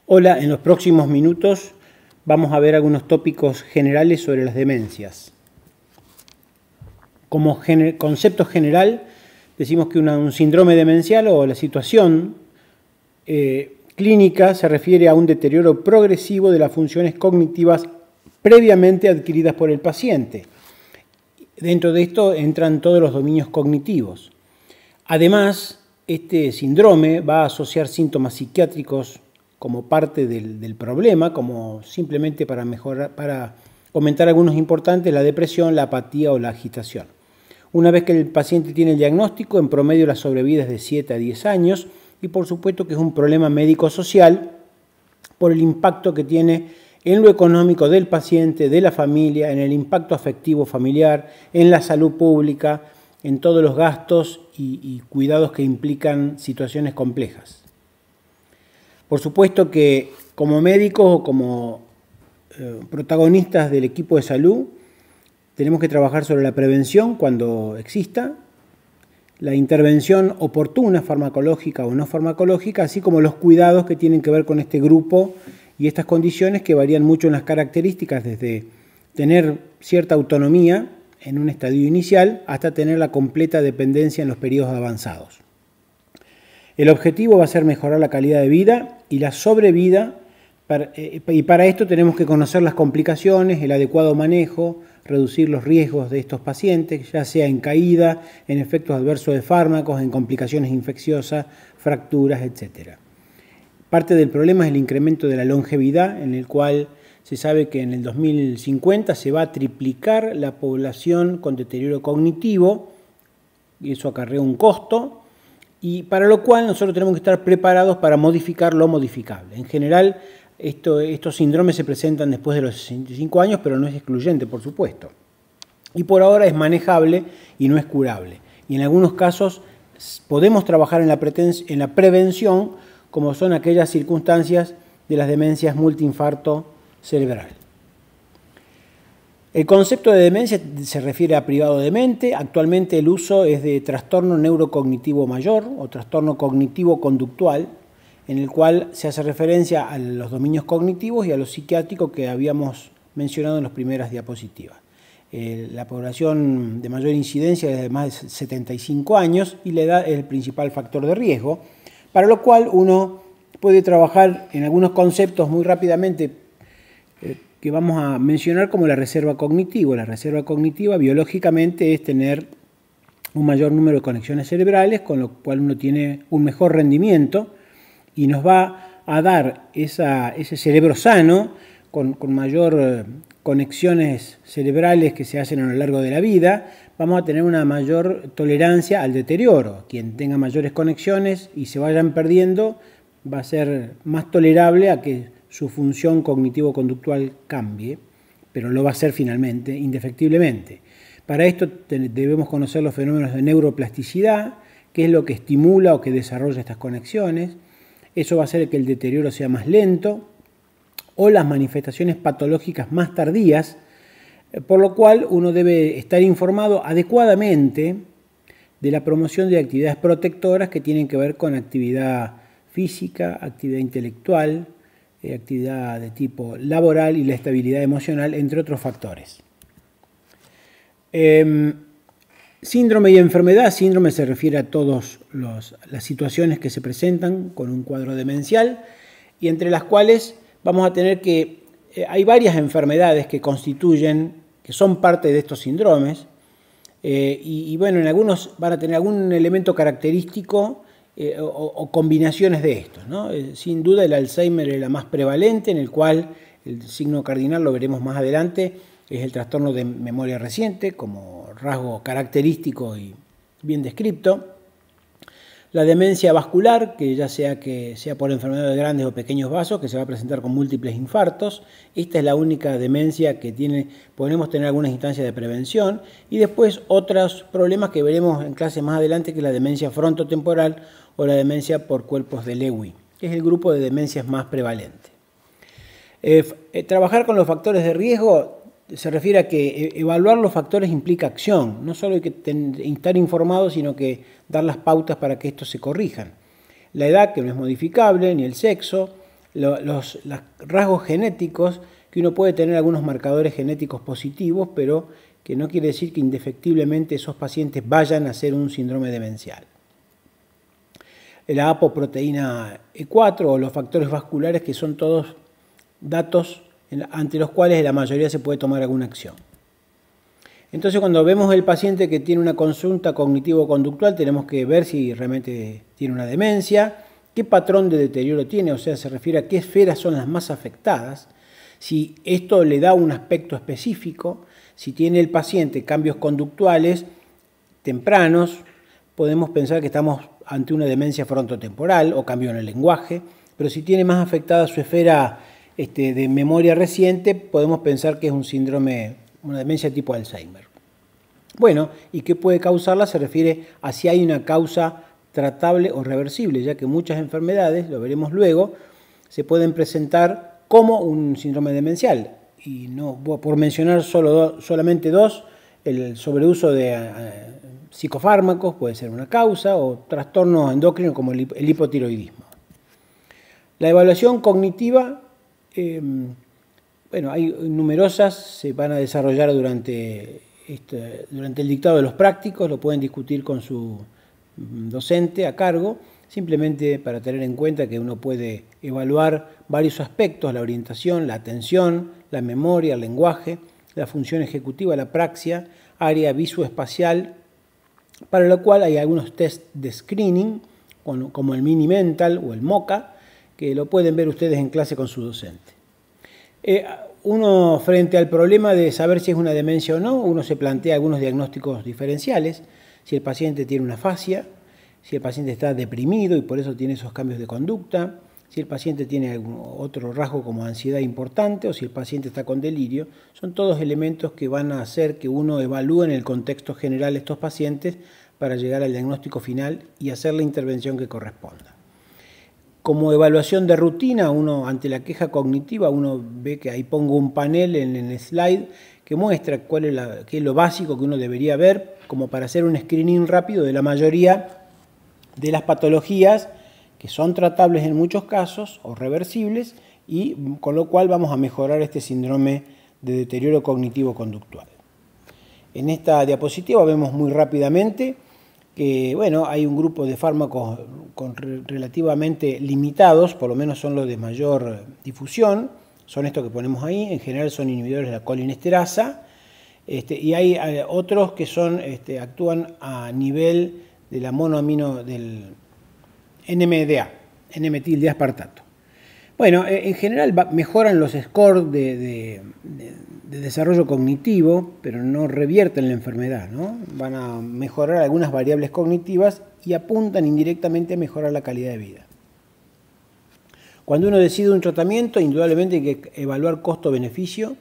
Hola, en los próximos minutos vamos a ver algunos tópicos generales sobre las demencias. Como concepto general, decimos que un síndrome demencial o la situación clínica se refiere a un deterioro progresivo de las funciones cognitivas previamente adquiridas por el paciente. Dentro de esto entran todos los dominios cognitivos. Además, este síndrome va a asociar síntomas psiquiátricos como parte del problema, como simplemente para comentar algunos importantes, la depresión, la apatía o la agitación. Una vez que el paciente tiene el diagnóstico, en promedio la sobrevida es de 7 a 10 años y por supuesto que es un problema médico-social por el impacto que tiene en lo económico del paciente, de la familia, en el impacto afectivo familiar, en la salud pública, en todos los gastos y cuidados que implican situaciones complejas. Por supuesto que como médicos o como protagonistas del equipo de salud tenemos que trabajar sobre la prevención cuando exista, la intervención oportuna farmacológica o no farmacológica, así como los cuidados que tienen que ver con este grupo y estas condiciones que varían mucho en las características, desde tener cierta autonomía en un estadio inicial hasta tener la completa dependencia en los periodos avanzados. El objetivo va a ser mejorar la calidad de vida y la sobrevida, y para esto tenemos que conocer las complicaciones, el adecuado manejo, reducir los riesgos de estos pacientes, ya sea en caída, en efectos adversos de fármacos, en complicaciones infecciosas, fracturas, etc. Parte del problema es el incremento de la longevidad, en el cual se sabe que en el 2050 se va a triplicar la población con deterioro cognitivo, y eso acarrea un costo, y para lo cual nosotros tenemos que estar preparados para modificar lo modificable. En general, estos síndromes se presentan después de los 65 años, pero no es excluyente, por supuesto. Y por ahora es manejable y no es curable. Y en algunos casos podemos trabajar en la prevención, como son aquellas circunstancias de las demencias multiinfarto cerebral. El concepto de demencia se refiere a privado de mente. Actualmente el uso es de trastorno neurocognitivo mayor o trastorno cognitivo-conductual, en el cual se hace referencia a los dominios cognitivos y a lo psiquiátrico que habíamos mencionado en las primeras diapositivas. La población de mayor incidencia es de más de 75 años y la edad es el principal factor de riesgo, para lo cual uno puede trabajar en algunos conceptos muy rápidamente que vamos a mencionar como la reserva cognitiva. La reserva cognitiva biológicamente es tener un mayor número de conexiones cerebrales, con lo cual uno tiene un mejor rendimiento y nos va a dar ese cerebro sano con mayor conexiones cerebrales que se hacen a lo largo de la vida. Vamos a tener una mayor tolerancia al deterioro. Quien tenga mayores conexiones y se vayan perdiendo va a ser más tolerable a que su función cognitivo-conductual cambie, pero lo va a hacer finalmente, indefectiblemente. Para esto debemos conocer los fenómenos de neuroplasticidad, qué es lo que estimula o que desarrolla estas conexiones. Eso va a hacer que el deterioro sea más lento o las manifestaciones patológicas más tardías, por lo cual uno debe estar informado adecuadamente de la promoción de actividades protectoras que tienen que ver con actividad física, actividad intelectual, actividad de tipo laboral y la estabilidad emocional, entre otros factores. Síndrome y enfermedad. Síndrome se refiere a todas las situaciones que se presentan con un cuadro demencial y entre las cuales vamos a tener que hay varias enfermedades que son parte de estos síndromes y bueno, en algunos van a tener algún elemento característico o combinaciones de estos, ¿no? Sin duda el Alzheimer es la más prevalente, en el cual el signo cardinal, lo veremos más adelante, es el trastorno de memoria reciente como rasgo característico y bien descrito. La demencia vascular, que sea por enfermedad de grandes o pequeños vasos, que se va a presentar con múltiples infartos. Esta es la única demencia que podemos tener algunas instancias de prevención. Y después otros problemas que veremos en clases más adelante, que es la demencia frontotemporal o la demencia por cuerpos de Lewy, que es el grupo de demencias más prevalente. Trabajar con los factores de riesgo se refiere a que evaluar los factores implica acción. No solo hay que estar informados, sino que dar las pautas para que estos se corrijan. La edad, que no es modificable, ni el sexo, los rasgos genéticos, que uno puede tener algunos marcadores genéticos positivos, pero que no quiere decir que indefectiblemente esos pacientes vayan a hacer un síndrome demencial. La apoproteína E4 o los factores vasculares, que son todos datos ante los cuales la mayoría se puede tomar alguna acción. Entonces, cuando vemos el paciente que tiene una consulta cognitivo-conductual, tenemos que ver si realmente tiene una demencia, qué patrón de deterioro tiene, o sea, se refiere a qué esferas son las más afectadas, si esto le da un aspecto específico, si tiene el paciente cambios conductuales tempranos, podemos pensar que estamos ante una demencia frontotemporal o cambio en el lenguaje, pero si tiene más afectada su esfera de memoria reciente, podemos pensar que es un síndrome, una demencia tipo Alzheimer. Bueno, ¿y qué puede causarla? Se refiere a si hay una causa tratable o reversible, ya que muchas enfermedades, lo veremos luego, se pueden presentar como un síndrome demencial. Y no, por mencionar solamente dos, el sobreuso de psicofármacos puede ser una causa, o trastornos endocrinos como el hipotiroidismo. La evaluación cognitiva, bueno, hay numerosas, se van a desarrollar durante el dictado de los prácticos, lo pueden discutir con su docente a cargo, simplemente para tener en cuenta que uno puede evaluar varios aspectos: la orientación, la atención, la memoria, el lenguaje, la función ejecutiva, la praxia, área visoespacial, para lo cual hay algunos test de screening, como el Mini Mental o el MoCA, que lo pueden ver ustedes en clase con su docente. Uno, frente al problema de saber si es una demencia o no, uno se plantea algunos diagnósticos diferenciales: si el paciente tiene una afasia, si el paciente está deprimido y por eso tiene esos cambios de conducta, si el paciente tiene algún otro rasgo como ansiedad importante o si el paciente está con delirio. Son todos elementos que van a hacer que uno evalúe en el contexto general estos pacientes para llegar al diagnóstico final y hacer la intervención que corresponda. Como evaluación de rutina, uno ante la queja cognitiva, uno ve que ahí pongo un panel en el slide que muestra qué es lo básico que uno debería ver como para hacer un screening rápido de la mayoría de las patologías que son tratables en muchos casos o reversibles, y con lo cual vamos a mejorar este síndrome de deterioro cognitivo-conductual. En esta diapositiva vemos muy rápidamente que hay un grupo de fármacos relativamente limitados, por lo menos son los de mayor difusión, son estos que ponemos ahí, en general son inhibidores de la colinesterasa, y hay otros que actúan a nivel de la monoamino del NMDA, N-metildeaspartato. Bueno, en general mejoran los scores de desarrollo cognitivo, pero no revierten la enfermedad, ¿no? Van a mejorar algunas variables cognitivas y apuntan indirectamente a mejorar la calidad de vida. Cuando uno decide un tratamiento, indudablemente hay que evaluar costo-beneficio,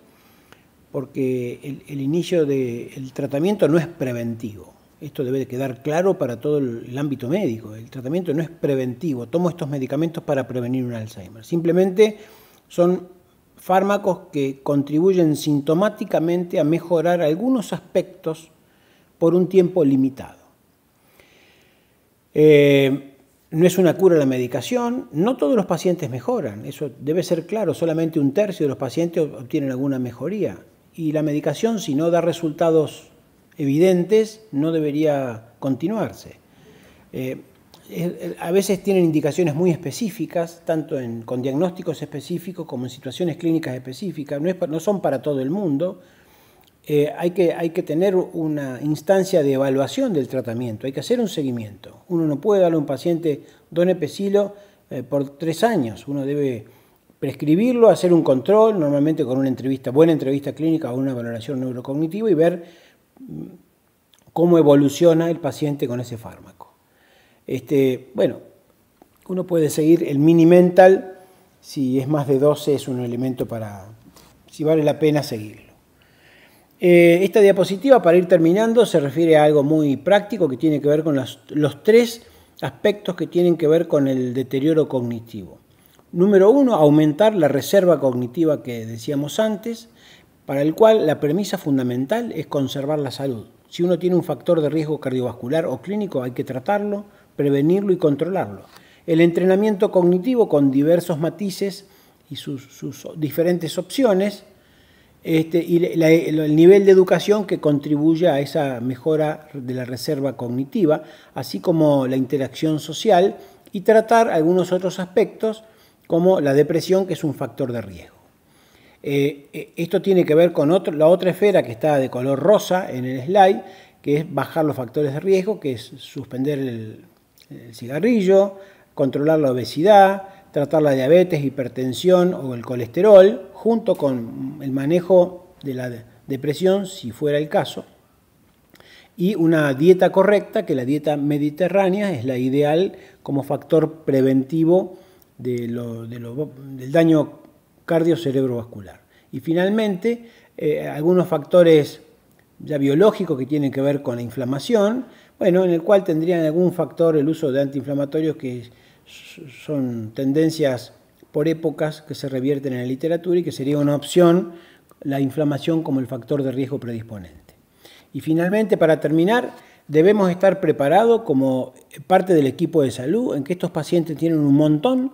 porque el inicio del tratamiento no es preventivo. Esto debe quedar claro para todo el ámbito médico. El tratamiento no es preventivo. Tomo estos medicamentos para prevenir un Alzheimer. Simplemente son fármacos que contribuyen sintomáticamente a mejorar algunos aspectos por un tiempo limitado. No es una cura la medicación. No todos los pacientes mejoran. Eso debe ser claro. Solamente un tercio de los pacientes obtienen alguna mejoría. Y la medicación, si no da resultados evidentes, no debería continuarse. A veces tienen indicaciones muy específicas, tanto con diagnósticos específicos como en situaciones clínicas específicas. No son para todo el mundo. Hay que tener una instancia de evaluación del tratamiento, hay que hacer un seguimiento. Uno no puede darle a un paciente donepezilo por 3 años. Uno debe prescribirlo, hacer un control, normalmente con una buena entrevista clínica o una valoración neurocognitiva, y ver cómo evoluciona el paciente con ese fármaco. Uno puede seguir el Mini Mental, si es más de 12 es un elemento si vale la pena seguirlo. Esta diapositiva, para ir terminando, se refiere a algo muy práctico que tiene que ver con los 3 aspectos que tienen que ver con el deterioro cognitivo. Número 1, aumentar la reserva cognitiva que decíamos antes, para el cual la premisa fundamental es conservar la salud. Si uno tiene un factor de riesgo cardiovascular o clínico, hay que tratarlo, prevenirlo y controlarlo. El entrenamiento cognitivo, con diversos matices, y sus diferentes opciones, y el nivel de educación que contribuye a esa mejora de la reserva cognitiva, así como la interacción social, y tratar algunos otros aspectos como la depresión, que es un factor de riesgo. Esto tiene que ver con la otra esfera que está de color rosa en el slide, que es bajar los factores de riesgo, que es suspender el cigarrillo, controlar la obesidad, tratar la diabetes, hipertensión o el colesterol, junto con el manejo de la depresión, si fuera el caso, y una dieta correcta, que la dieta mediterránea es la ideal como factor preventivo del daño cardio-cerebrovascular. Y finalmente, algunos factores ya biológicos que tienen que ver con la inflamación, bueno, en el cual tendrían algún factor el uso de antiinflamatorios que son tendencias por épocas que se revierten en la literatura y que sería una opción la inflamación como el factor de riesgo predisponente. Y finalmente, para terminar, debemos estar preparados como parte del equipo de salud en que estos pacientes tienen un montón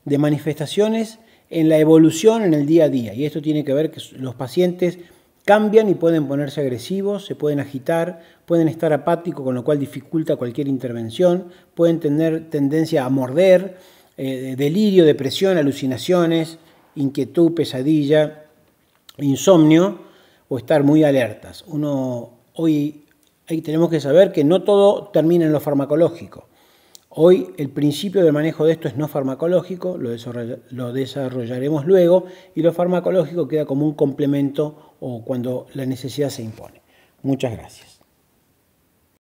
de manifestaciones en la evolución en el día a día. Y esto tiene que ver que los pacientes cambian y pueden ponerse agresivos, se pueden agitar, pueden estar apáticos, con lo cual dificulta cualquier intervención, pueden tener tendencia a morder, delirio, depresión, alucinaciones, inquietud, pesadilla, insomnio o estar muy alertas. Hoy tenemos que saber que no todo termina en lo farmacológico. Hoy el principio del manejo de esto es no farmacológico, lo desarrollaremos luego, y lo farmacológico queda como un complemento o cuando la necesidad se impone. Muchas gracias.